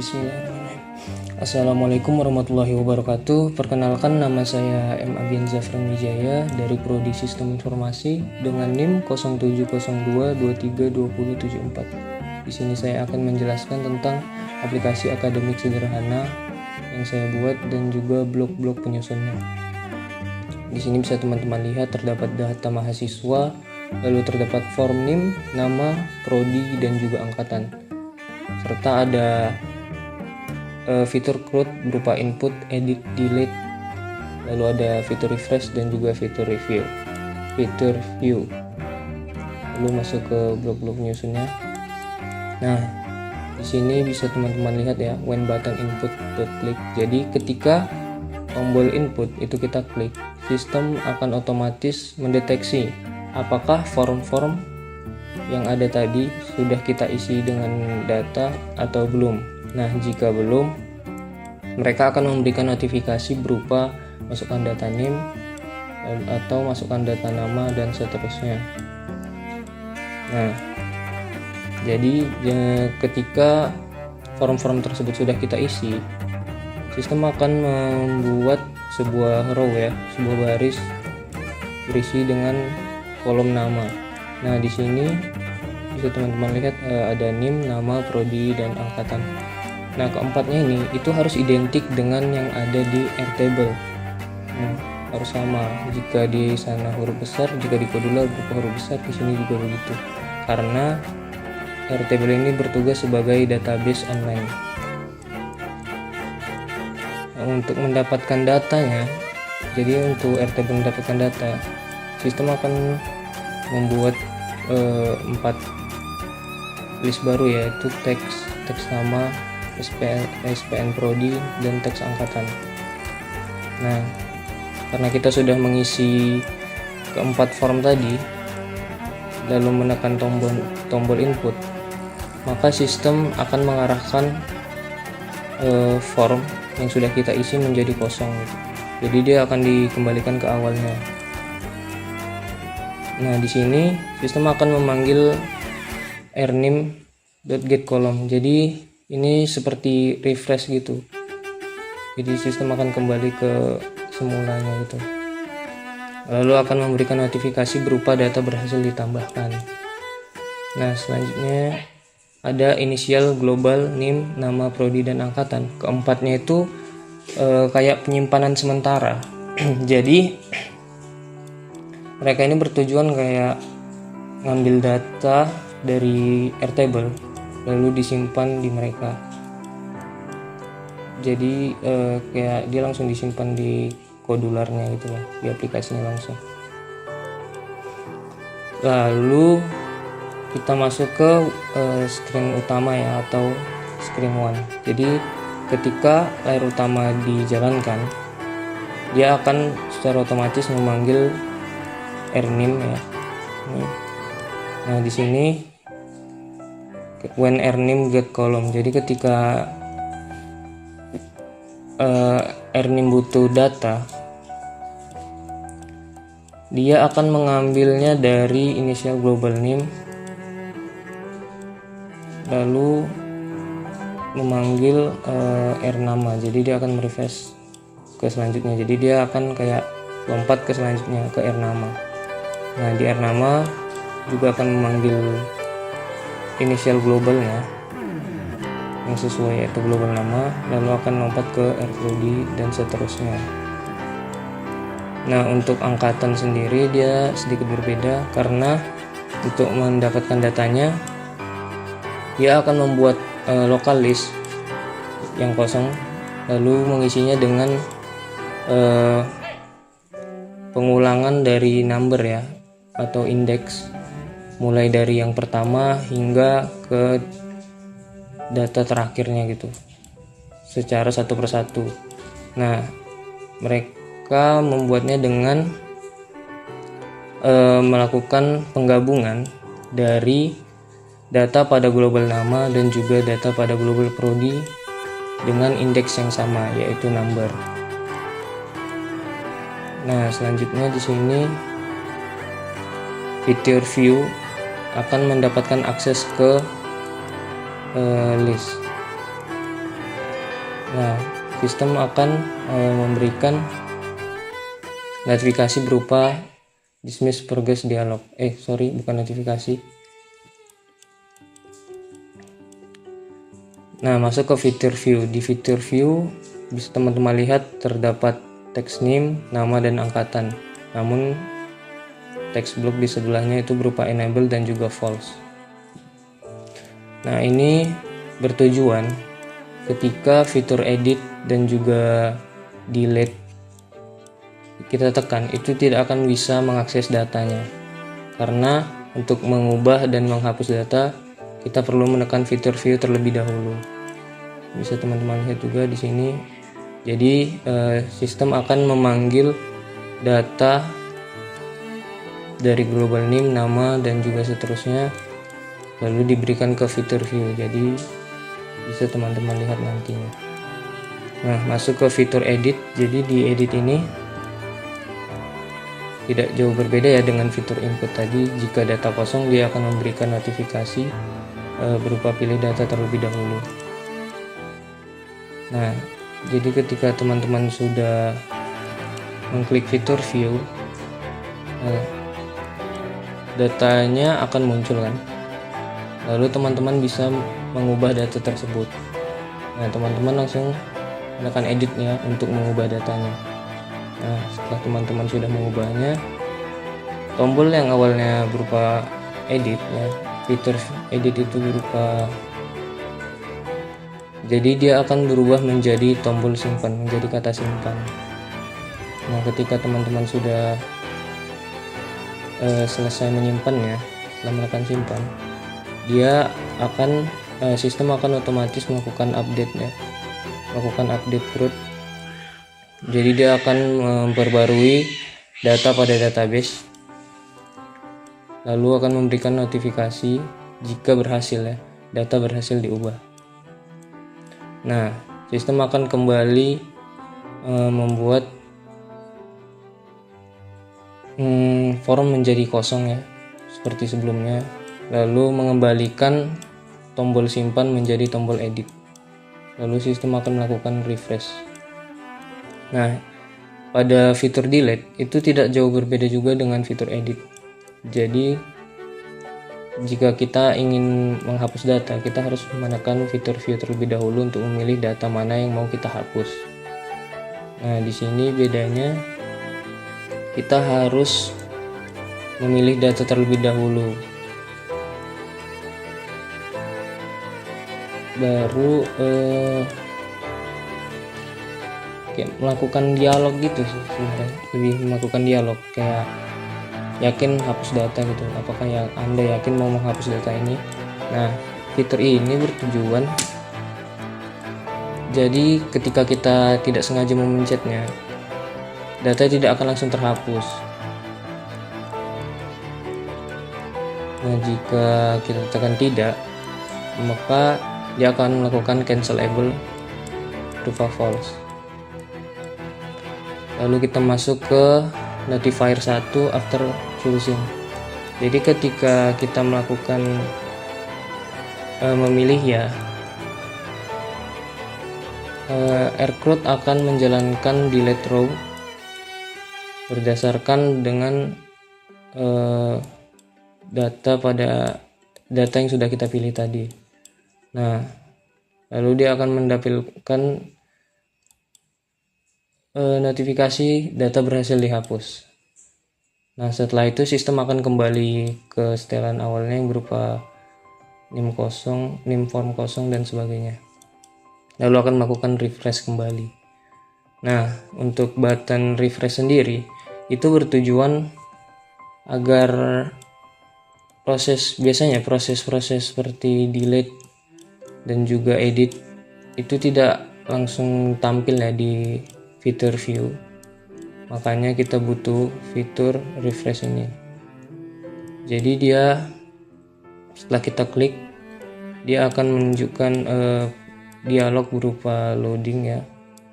Bismillahirrahmanirrahim. Assalamualaikum warahmatullahi wabarakatuh. Perkenalkan, nama saya M. Abian Zafran Wijaya dari Prodi Sistem Informasi dengan NIM 0702232074. Di sini saya akan menjelaskan tentang aplikasi akademik sederhana yang saya buat dan juga blok-blok penyusunnya. Di sini bisa teman-teman lihat terdapat data mahasiswa, lalu terdapat form NIM, nama, prodi, dan juga angkatan. Serta ada fitur CRUD berupa input, edit, delete, lalu ada fitur refresh dan juga fitur review. Lalu masuk ke blok-blok penyusunnya. Nah, di sini bisa teman-teman lihat ya, when button input click. Jadi ketika tombol input itu kita klik, sistem akan otomatis mendeteksi apakah form-form yang ada tadi sudah kita isi dengan data atau belum. Nah, jika belum, mereka akan memberikan notifikasi berupa masukkan data NIM atau masukkan data nama dan seterusnya. Nah, jadi ketika form-form tersebut sudah kita isi, sistem akan membuat sebuah row ya, sebuah baris berisi dengan kolom nama. Nah, di sini bisa teman-teman lihat ada NIM, nama, prodi, dan angkatan. Nah, keempatnya ini itu harus identik dengan yang ada di Airtable. Harus sama. Jika di sana huruf besar, jika di Kodular berupa huruf besar, di sini juga begitu. Karena Airtable ini bertugas sebagai database online. Nah, untuk mendapatkan datanya, jadi untuk Airtable mendapatkan data, sistem akan membuat 4 list baru, yaitu teks nama, SPN prodi, dan teks angkatan. Nah, karena kita sudah mengisi keempat form tadi lalu menekan tombol input, maka sistem akan mengarahkan form yang sudah kita isi menjadi kosong. Jadi dia akan dikembalikan ke awalnya. Nah, di sini sistem akan memanggil rnim.getColumn. Jadi ini seperti refresh gitu. Jadi sistem akan kembali ke semulanya gitu. Lalu akan memberikan notifikasi berupa data berhasil ditambahkan. Nah, selanjutnya ada inisial, global, NIM, nama, prodi, dan angkatan. Keempatnya itu kayak penyimpanan sementara. Jadi mereka ini bertujuan kayak ngambil data dari Airtable lalu disimpan di mereka. Jadi kayak dia langsung disimpan di kodularnya gitu lah, di aplikasinya langsung. Lalu kita masuk ke screen utama ya, atau screen 1. Jadi ketika layar utama dijalankan, dia akan secara otomatis memanggil rnim ya. Nah, di sini when rnim get column. Jadi ketika rnim butuh data, dia akan mengambilnya dari inisial, global, NIM, lalu memanggil nama. Jadi dia akan merefresh ke selanjutnya. Jadi dia akan kayak lompat ke selanjutnya ke nama. Nah, di nama juga akan memanggil inisial globalnya yang sesuai, yaitu global nama, lalu akan lompat ke prodi dan seterusnya. Nah, untuk angkatan sendiri dia sedikit berbeda, karena untuk mendapatkan datanya dia akan membuat local list yang kosong, lalu mengisinya dengan pengulangan dari number ya, atau indeks, mulai dari yang pertama hingga ke data terakhirnya gitu, secara satu persatu. Nah, mereka membuatnya dengan melakukan penggabungan dari data pada global nama dan juga data pada global prodi dengan indeks yang sama, yaitu number. Nah, selanjutnya di sini fitur view akan mendapatkan akses ke list. Nah, sistem akan memberikan notifikasi berupa dismiss progress dialog. Bukan notifikasi. Nah, masuk ke fitur view. Di fitur view bisa teman-teman lihat terdapat text name, nama dan angkatan. Namun text block di sebelahnya itu berupa enable dan juga false. Nah, ini bertujuan ketika fitur edit dan juga delete kita tekan, itu tidak akan bisa mengakses datanya. Karena untuk mengubah dan menghapus data, kita perlu menekan fitur view terlebih dahulu. Bisa teman-teman lihat juga di sini. Jadi sistem akan memanggil data dari global name, nama dan juga seterusnya, lalu diberikan ke fitur view. Jadi bisa teman-teman lihat nantinya. Nah, masuk ke fitur edit. Jadi di edit ini tidak jauh berbeda ya dengan fitur input tadi. Jika data kosong, dia akan memberikan notifikasi berupa pilih data terlebih dahulu. Nah, jadi ketika teman-teman sudah mengklik fitur view, datanya akan muncul kan. Lalu teman-teman bisa mengubah data tersebut. Nah, teman-teman langsung menekan editnya untuk mengubah datanya. Nah, setelah teman-teman sudah mengubahnya, tombol yang awalnya berupa edit ya, fitur edit itu berupa, jadi dia akan berubah menjadi tombol simpan, menjadi kata simpan. Nah, ketika teman-teman sudah selesai menyimpannya, setelah menekan simpan, dia akan sistem akan otomatis melakukan update ya, melakukan update root. Jadi dia akan memperbarui data pada database, lalu akan memberikan notifikasi jika berhasil ya, data berhasil diubah. Nah, sistem akan kembali membuat form menjadi kosong ya, seperti sebelumnya, lalu mengembalikan tombol simpan menjadi tombol edit, lalu sistem akan melakukan refresh. Nah, pada fitur delete itu tidak jauh berbeda juga dengan fitur edit. Jadi jika kita ingin menghapus data, kita harus menekan fitur view terlebih dahulu untuk memilih data mana yang mau kita hapus. Nah, di sini bedanya kita harus memilih data terlebih dahulu, baru kayak melakukan dialog gitu sih sebenarnya, lebih melakukan dialog kayak yakin hapus data gitu, apakah ya Anda yakin mau menghapus data ini. Nah, fitur ini bertujuan jadi ketika kita tidak sengaja memencetnya, data tidak akan langsung terhapus. Nah, jika kita tekan tidak, maka dia akan melakukan cancelable berupa false. Lalu kita masuk ke notifier 1 after choosing. Jadi ketika kita melakukan memilih ya, Aircloud akan menjalankan delete row berdasarkan dengan data yang sudah kita pilih tadi. Nah, lalu dia akan mendapatkan notifikasi data berhasil dihapus. Nah, setelah itu sistem akan kembali ke setelan awalnya yang berupa name kosong, name form kosong dan sebagainya. Lalu akan melakukan refresh kembali. Nah, untuk button refresh sendiri itu bertujuan agar proses seperti delete dan juga edit itu tidak langsung tampil ya di fitur view. Makanya kita butuh fitur refresh ini. Jadi dia setelah kita klik, dia akan menunjukkan dialog berupa loading ya,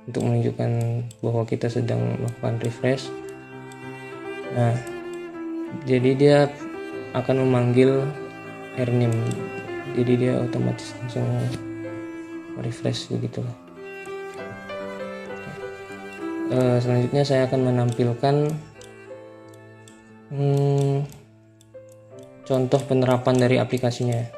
untuk menunjukkan bahwa kita sedang melakukan refresh. Nah, jadi dia akan memanggil airname, jadi dia otomatis langsung refresh begitulah. Selanjutnya saya akan menampilkan contoh penerapan dari aplikasinya.